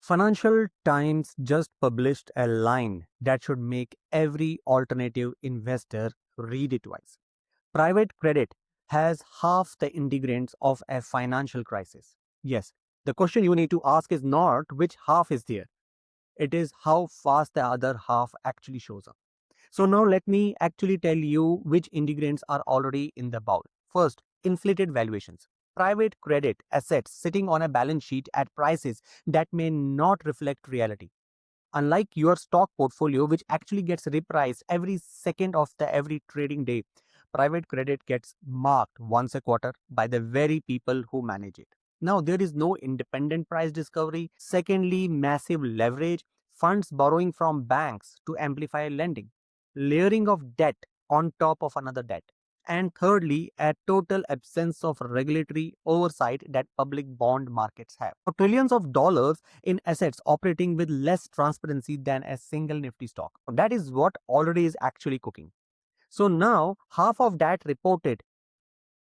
Financial Times just published a line that should make every alternative investor read it twice. Private credit has half the ingredients of a financial crisis. Yes, the question you need to ask is not which half is there, it is how fast the other half actually shows up. So now let me actually tell you which ingredients are already in the bowl. First, inflated valuations. Private credit assets sitting on a balance sheet at prices that may not reflect reality. Unlike your stock portfolio, which actually gets repriced every second of the every trading day, private credit gets marked once a quarter by the very people who manage it. Now, there is no independent price discovery. Secondly, massive leverage, funds borrowing from banks to amplify lending, layering of debt on top of another debt. And thirdly, a total absence of regulatory oversight that public bond markets have. So trillions of dollars in assets operating with less transparency than a single Nifty stock. That is what already is actually cooking. So now half of that reported,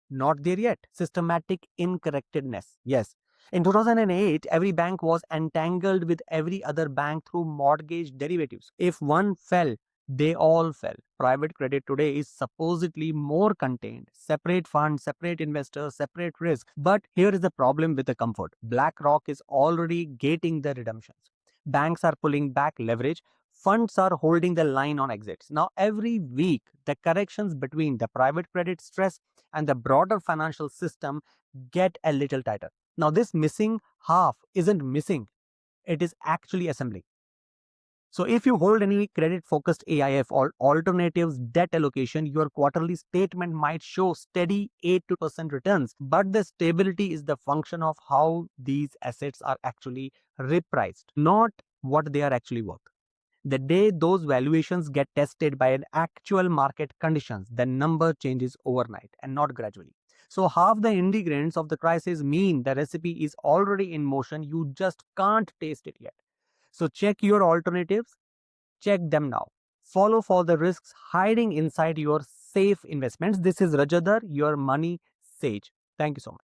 not there yet. Systematic incorrectness. Yes. In 2008, every bank was entangled with every other bank through mortgage derivatives. If one fell, they all fell. Private credit today is supposedly more contained. Separate funds, separate investors, separate risk. But here is the problem with the comfort. BlackRock is already gating the redemptions. Banks are pulling back leverage. Funds are holding the line on exits. Now, every week, the corrections between the private credit stress and the broader financial system get a little tighter. Now, this missing half isn't missing, it is actually assembling. So, if you hold any credit focused AIF or alternatives debt allocation, your quarterly statement might show steady 8 to percent returns, but the stability is the function of how these assets are actually repriced, not what they are actually worth. The day those valuations get tested by an actual market conditions, the number changes overnight and not gradually. So half the ingredients of the crisis mean the recipe is already in motion. You just can't taste it yet. So check your alternatives, check them now. Follow for the risks hiding inside your safe investments. This is Rajadhar, your money sage. Thank you so much.